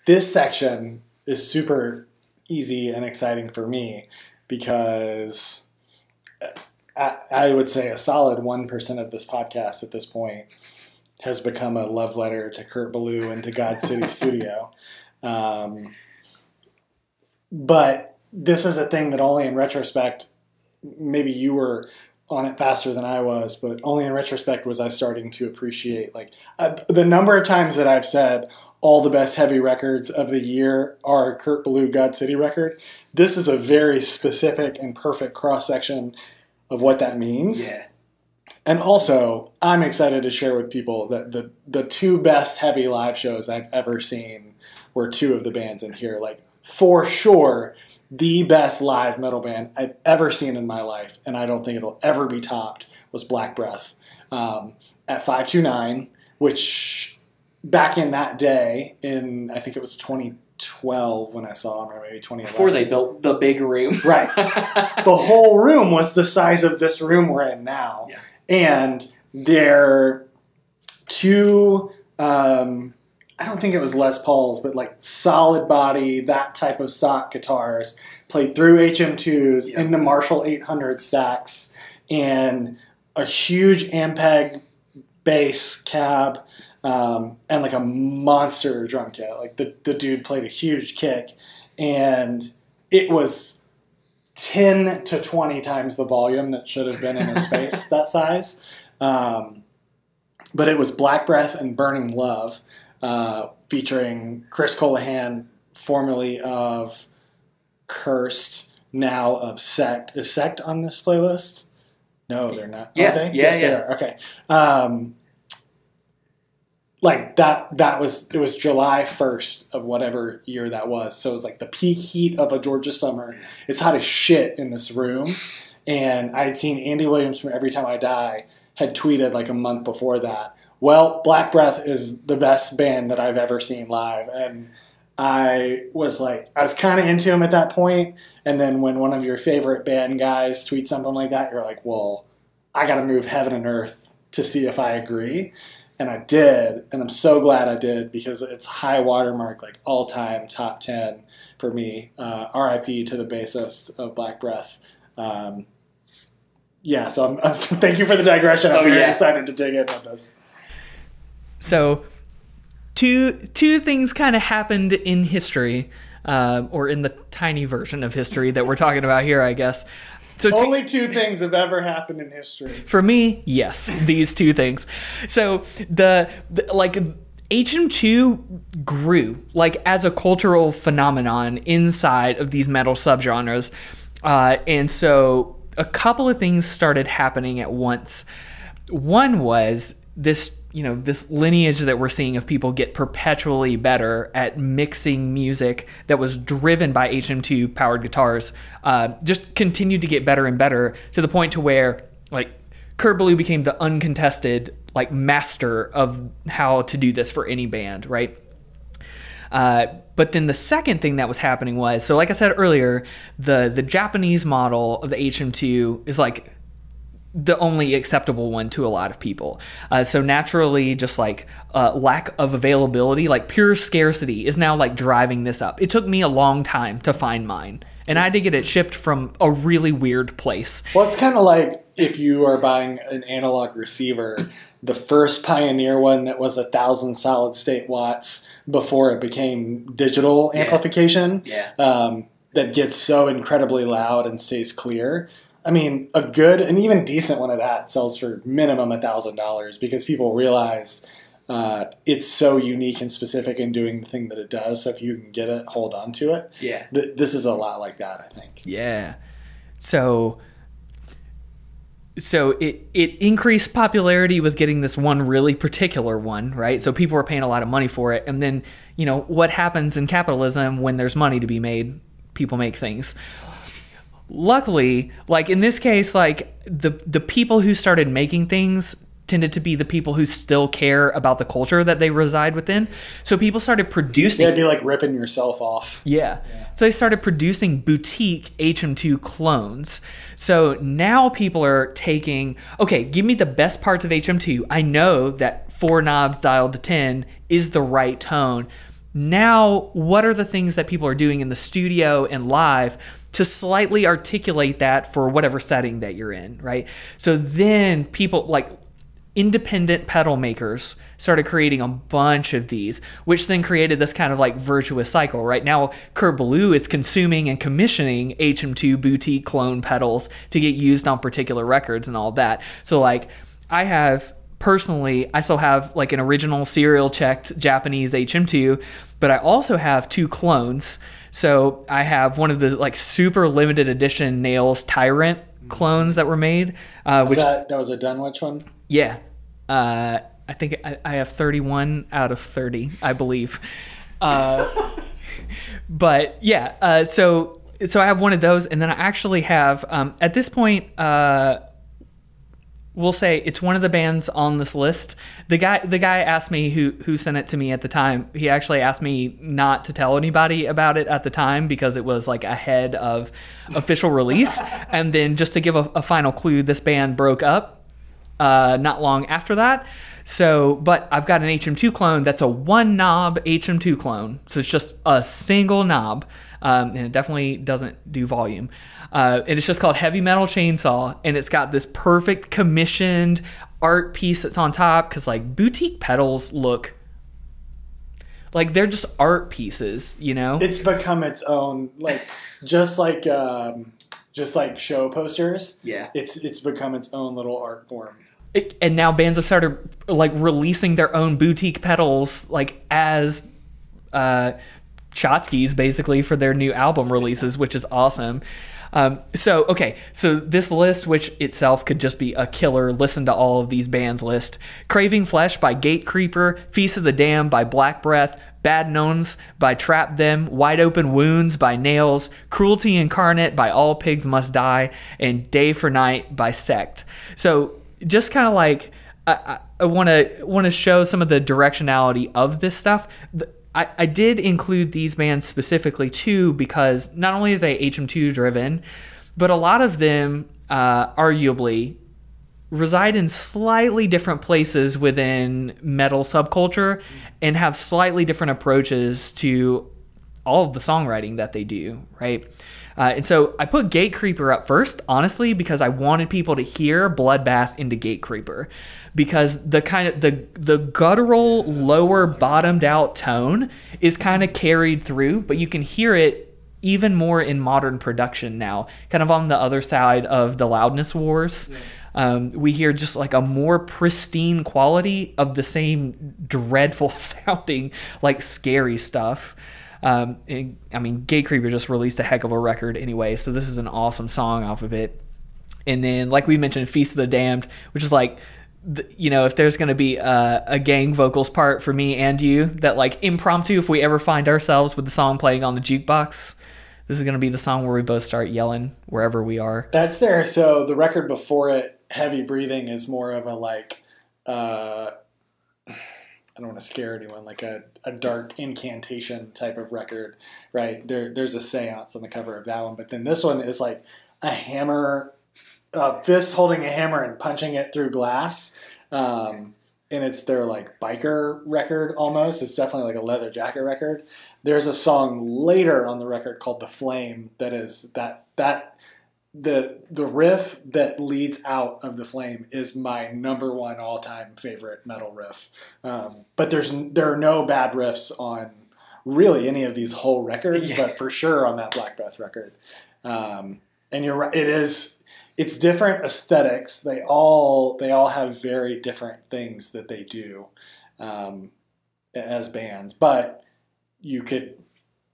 this section is super easy and exciting for me because I would say a solid 1% of this podcast at this point has become a love letter to Kurt Ballou and to God City Studio. But this is a thing that only in retrospect, maybe you were on it faster than I was, but only in retrospect was I starting to appreciate the number of times that I've said all the best heavy records of the year are Kurt Ballou God City record. This is a very specific and perfect cross-section of what that means. Yeah. And also, I'm excited to share with people that the two best heavy live shows I've ever seen were two of the bands in here. For sure, the best live metal band I've ever seen in my life, and I don't think it'll ever be topped, was Black Breath at 529, which back in that day, I think it was 2012 when I saw them, or maybe 2011. Before they built the big room. Right. The whole room was the size of this room we're in now. Yeah. And they're two, I don't think it was Les Pauls, but solid body, that type of stock guitars, played through HM-2s into Marshall 800 stacks, and a huge Ampeg bass cab, and a monster drum kit. The dude played a huge kick, and it was 10 to 20 times the volume that should have been in a space that size. But it was Black Breath and Burning Love, featuring Chris Colohan, formerly of Cursed, now of Sect. Is Sect on this playlist? No, they're not. Yeah, Are they? yeah, Yes, yeah. they are. Okay. It was July 1st of whatever year that was. So it was the peak heat of a Georgia summer. It's hot as shit in this room. And I had seen Andy Williams from Every Time I Die had tweeted a month before that, well, Black Breath is the best band that I've ever seen live. And I was kind of into him at that point. And then when one of your favorite band guys tweets something like that, you're like, well, I got to move heaven and earth to see if I agree. And I did, and I'm so glad I did because it's high watermark, all-time top 10 for me. R.I.P. to the bassist of Black Breath. So I'm thank you for the digression. I'm very excited to dig in on this. So two things kind of happened in history, or in the tiny version of history that we're talking about here, I guess. So only two things have ever happened in history. For me, yes, these two things. So the HM-2 grew as a cultural phenomenon inside of these metal subgenres, and so a couple of things started happening at once. One was this lineage that we're seeing of people get perpetually better at mixing music that was driven by HM2 powered guitars, just continued to get better and better to the point to where Kurt Ballou became the uncontested master of how to do this for any band, right? But then the second thing that was happening was, so like I said earlier, the Japanese model of the HM2 is the only acceptable one to a lot of people. So naturally, just lack of availability, pure scarcity is now driving this up. It took me a long time to find mine, and I had to get it shipped from a really weird place. Well, it's kind of like if you are buying an analog receiver, the first Pioneer one that was 1,000 solid state watts before it became digital amplification, that gets so incredibly loud and stays clear. I mean, a good and even decent one of that sells for minimum $1,000 because people realized it's so unique and specific in doing the thing that it does. So if you can get it, hold on to it. Yeah. This is a lot like that, I think. Yeah. So it increased popularity with getting this one really particular one, right? So people were paying a lot of money for it. And then, what happens in capitalism when there's money to be made? People make things. Luckily, in this case, the people who started making things tended to be the people who still care about the culture that they reside within. So people started producing... It'd be like ripping yourself off. Yeah. So they started producing boutique HM2 clones. So now people are taking, okay, give me the best parts of HM2. I know that 4 knobs dialed to 10 is the right tone. now what are the things that people are doing in the studio and live to slightly articulate that for whatever setting that you're in, right? So then people like independent pedal makers started creating a bunch of these, which then created this kind of like virtuous cycle. Right now, Kurt Ballou is consuming and commissioning HM-2 boutique clone pedals to get used on particular records and all that. So like I have personally, I still have like an original serial checked Japanese HM-2, but I also have 2 clones. So I have one of the like super limited edition Nails Tyrant clones that were made. Which that was a Dunwich one? Yeah. I think I have 31 out of 30, I believe. But yeah, so I have one of those, and then I actually have, at this point, we'll say it's one of the bands on this list. The guy asked me who sent it to me at the time. He actually asked me not to tell anybody about it at the time because it was like ahead of official release. And then just to give a final clue, this band broke up not long after that. So, but I've got an HM-2 clone that's a 1-knob HM-2 clone. So it's just a single knob, and it definitely doesn't do volume. And it's just called Heavy Metal Chainsaw, and it's got this perfect commissioned art piece that's on top, because like boutique pedals look like they're just art pieces, you know? It's become its own, like just like show posters. Yeah, it's become its own little art form. And now bands have started like releasing their own boutique pedals, like as tchotchkes basically for their new album releases, which is awesome. So this list, which itself could just be a killer, listen to all of these bands list: Craving Flesh by Gatecreeper, Feast of the Damned by Black Breath, Bad Knowns by Trap Them, Wide Open Wounds by Nails, Cruelty Incarnate by All Pigs Must Die, and Day for Night by Sect. So just kind of like I want to show some of the directionality of this stuff. I did include these bands specifically too because not only are they HM2 driven, but a lot of them arguably reside in slightly different places within metal subculture and have slightly different approaches to all of the songwriting that they do, right? And so I put Gatecreeper up first, honestly, because I wanted people to hear Bloodbath into Gatecreeper, because the kind of the guttural, lower, bottomed out tone is kind of carried through, but you can hear it even more in modern production now, kind of on the other side of the loudness wars. We hear just like a more pristine quality of the same dreadful sounding, like scary stuff. I mean, Gatecreeper just released a heck of a record anyway, so this is an awesome song off of it. And then, like we mentioned, Feast of the Damned, which is like, you know, if there's going to be a gang vocals part for me and you, that like impromptu, if we ever find ourselves with the song playing on the jukebox, this is going to be the song where we both start yelling wherever we are. That's there. So the record before it, Heavy Breathing, is more of a like, I don't want to scare anyone, like a dark incantation type of record, right? There's a seance on the cover of that one, but then this one is like a hammer, a fist holding a hammer and punching it through glass, and it's their like biker record almost. It's definitely like a leather jacket record. There's a song later on the record called The Flame that is the riff that leads out of The Flame is my #1 all-time favorite metal riff. But there are no bad riffs on really any of these whole records, but for sure on that Black Breath record. And you're right, it's different aesthetics. They all have very different things that they do as bands, but you could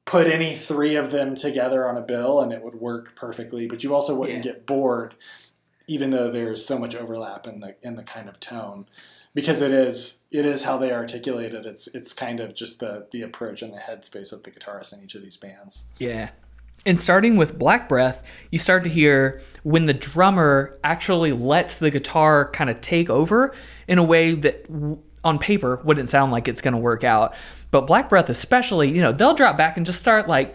put any 3 of them together on a bill and it would work perfectly, but you also wouldn't get bored, even though there's so much overlap in the kind of tone, because it is how they articulate it. It's kind of just the approach and the headspace of the guitarist in each of these bands. Yeah. And starting with Black Breath, you start to hear when the drummer actually lets the guitar kind of take over in a way that on paper wouldn't sound like it's going to work out. But Black Breath especially, you know, they'll drop back and just start like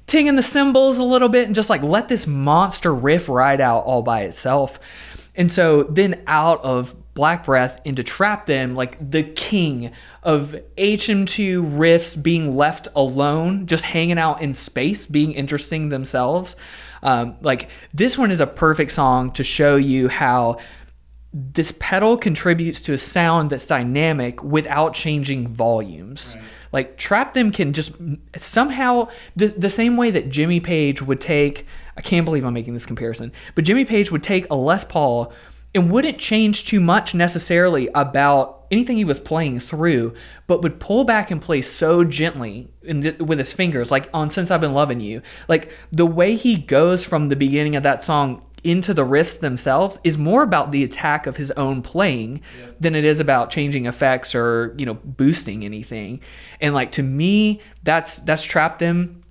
tinging the cymbals a little bit and just like let this monster riff ride out all by itself. And so then out of Black Breath and to Trap Them, like the king of HM2 riffs being left alone, just hanging out in space, being interesting themselves. Like this one is a perfect song to show you how this pedal contributes to a sound that's dynamic without changing volumes. Right. Like Trap Them can just somehow, the same way that Jimmy Page would take, I can't believe I'm making this comparison, but Jimmy Page would take a Les Paul and wouldn't change too much necessarily about anything he was playing through, but would pull back and play so gently with his fingers, like on Since I've Been Loving You. Like the way he goes from the beginning of that song into the riffs themselves is more about the attack of his own playing than it is about changing effects or, you know, boosting anything. And like, to me, that's Trap Them.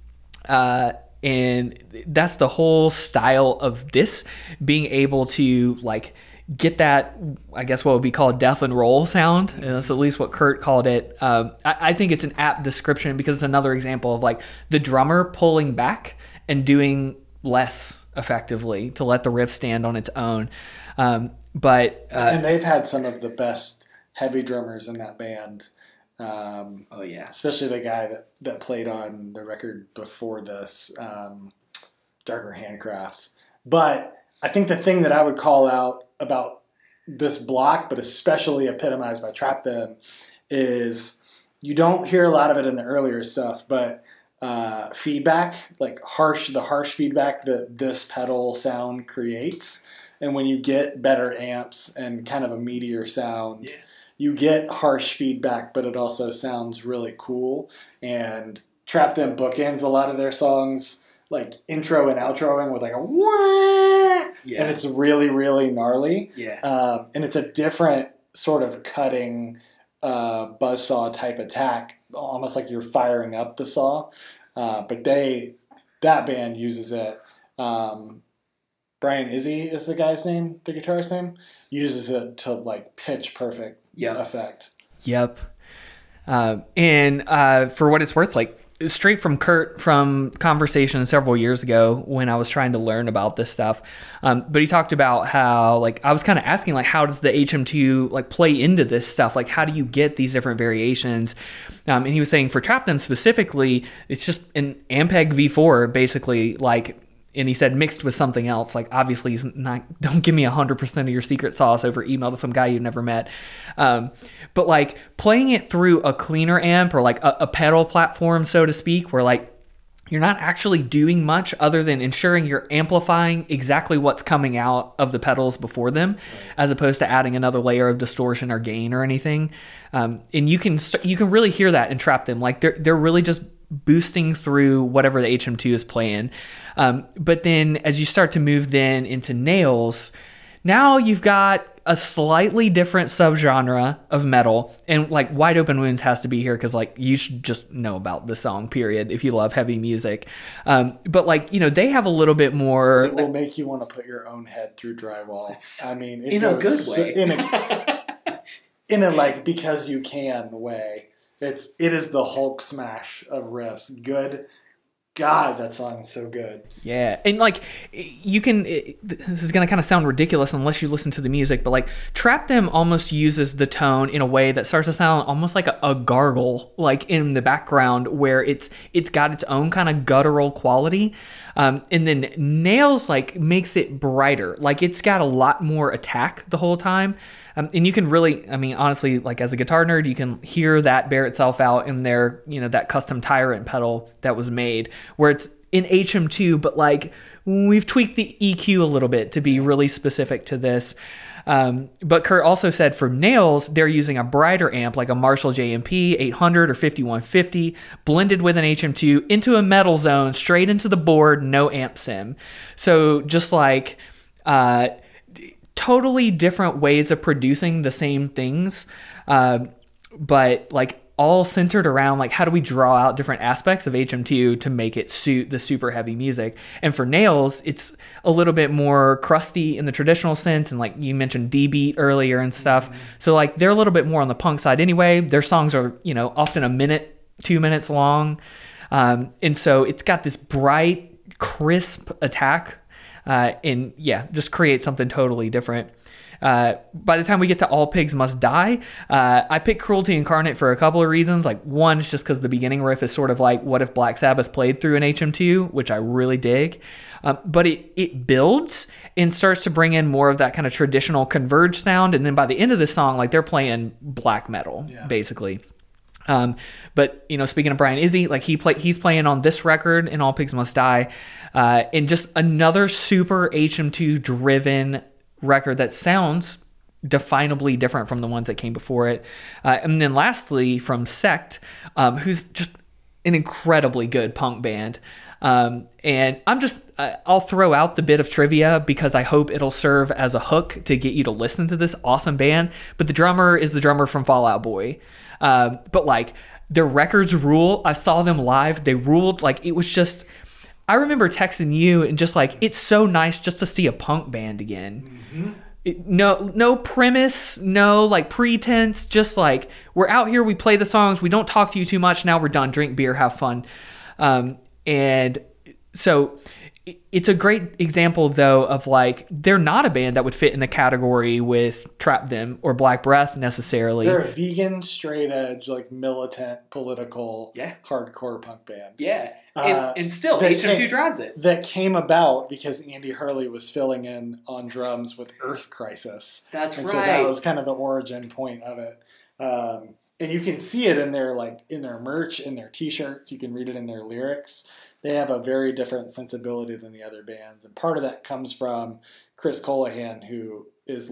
And that's the whole style of this, being able to like get that, I guess what would be called death and roll sound. And that's at least what Kurt called it. I think it's an apt description because it's another example of like the drummer pulling back and doing less effectively to let the riff stand on its own. And they've had some of the best heavy drummers in that band. Oh yeah, especially the guy that played on the record before this, Darker Handcraft. But I think the thing that I would call out about this block, but especially epitomized by Trap Them, is you don't hear a lot of it in the earlier stuff, but feedback, like the harsh feedback that this pedal sound creates. And when you get better amps and kind of a meatier sound, you get harsh feedback, but it also sounds really cool. And Trap Them bookends a lot of their songs, like intro and outroing with like a wah, and it's really, really gnarly. And it's a different sort of cutting buzzsaw type attack, almost like you're firing up the saw. But that band uses it. Brian Izzy is the guy's name, the guitarist's name, uses it to like pitch perfect effect. Yep. And for what it's worth, like straight from Kurt from conversations several years ago when I was trying to learn about this stuff. But he talked about how, like, I was kind of asking, like, how does the HM2 like play into this stuff? Like, how do you get these different variations? And he was saying for Trap Them specifically, it's just an Ampeg V4, basically, like, and he said mixed with something else. Like, obviously, he's not, don't give me 100% of your secret sauce over email to some guy you've never met. But like playing it through a cleaner amp or like a pedal platform, so to speak, where like you're not actually doing much other than ensuring you're amplifying exactly what's coming out of the pedals before them, as opposed to adding another layer of distortion or gain or anything. And you can really hear that in Trap Them. Like they're really just boosting through whatever the HM2 is playing. But then as you start to move then into Nails, now you've got a slightly different subgenre of metal, and like Wide Open Wounds has to be here because like you should just know about the song, period, if you love heavy music. But like, you know, they have a little bit more. It will make you want to put your own head through drywall. I mean, in a good way. In a like because you can way. It is the Hulk smash of riffs. Good. God, that song is so good. Yeah. And like you can, this is going to kind of sound ridiculous unless you listen to the music, but like Trap Them almost uses the tone in a way that starts to sound almost like a gargle, like in the background, where it's got its own kind of guttural quality. And then Nails like makes it brighter. Like it's got a lot more attack the whole time. And you can really, I mean, honestly, like as a guitar nerd, you can hear that bear itself out in their, you know, that custom Tyrant pedal that was made, where it's in HM2, but like we've tweaked the EQ a little bit to be really specific to this. But Kurt also said for Nails, they're using a brighter amp like a Marshall JMP 800 or 5150, blended with an HM2 into a metal zone, straight into the board, no amp sim. So just like, totally different ways of producing the same things, but like all centered around like how do we draw out different aspects of HM2 to make it suit the super heavy music. And for Nails, it's a little bit more crusty in the traditional sense, and like you mentioned D-beat earlier and stuff. So like they're a little bit more on the punk side anyway. Their songs are, you know, often a minute, 2 minutes long, and so it's got this bright, crisp attack. And yeah, just create something totally different. By the time we get to All Pigs Must Die, I picked Cruelty Incarnate for a couple of reasons. Like, one is just because the beginning riff is sort of like what if Black Sabbath played through an HM2, which I really dig. But it builds and starts to bring in more of that kind of traditional Converge sound. And then by the end of the song, like they're playing black metal, basically. But speaking of Brian Izzy, like he's playing on this record in All Pigs Must Die, and just another super HM2 driven record that sounds definably different from the ones that came before it. And then lastly from Sect, who's just an incredibly good punk band. And I'll throw out the bit of trivia because I hope it'll serve as a hook to get you to listen to this awesome band. But the drummer is the drummer from Fall Out Boy. But like their records rule. I saw them live. They ruled. Like it was just, I remember texting you and just like, it's so nice just to see a punk band again. No premise, no like pretense, just like we're out here, we play the songs, we don't talk to you too much, now we're done, drink beer, have fun. And so it's a great example though of like they're not a band that would fit in the category with Trap Them or Black Breath necessarily. They're a vegan, straight edge, like militant, political, hardcore punk band. Yeah. And still HM2 drives it. That came about because Andy Hurley was filling in on drums with Earth Crisis. That's right. So that was kind of the origin point of it. And you can see it in their merch, in their t-shirts. You can read it in their lyrics. They have a very different sensibility than the other bands. And part of that comes from Chris Colohan, who is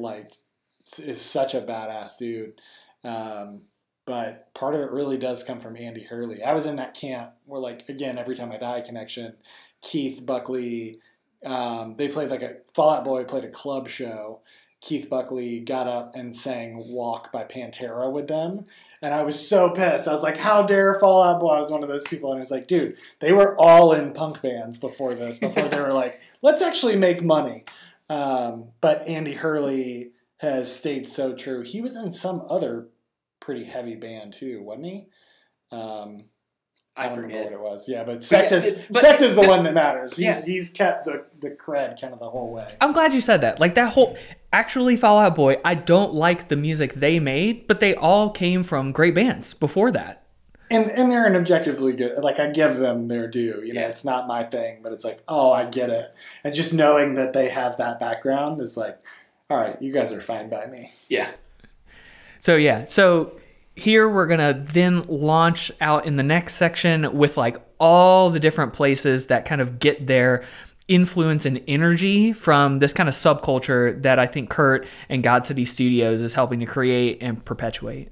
such a badass dude. But part of it really does come from Andy Hurley. I was in that camp where, like, again, Every Time I Die connection, Keith Buckley, they played Fall Out Boy played a club show. Keith Buckley got up and sang Walk by Pantera with them. And I was so pissed. I was like, how dare Fall Out Boy? I was one of those people. And I was like, dude, they were all in punk bands before this, before they were like, let's actually make money. But Andy Hurley has stayed so true. He was in some other pretty heavy band too, wasn't he? I don't remember what it was. Yeah, but Sect is the one that matters. He's kept the cred kind of the whole way. I'm glad you said that. Like that whole... Actually, Fall Out Boy, I don't like the music they made, but they all came from great bands before that. And they're an objectively good... Like, I give them their due. You know, it's not my thing, but it's like, oh, I get it. And just knowing that they have that background is like, all right, you guys are fine by me. Yeah. So here we're going to then launch out in the next section with like all the different places that kind of get their influence and energy from this kind of subculture that I think Kurt and God City Studios is helping to create and perpetuate.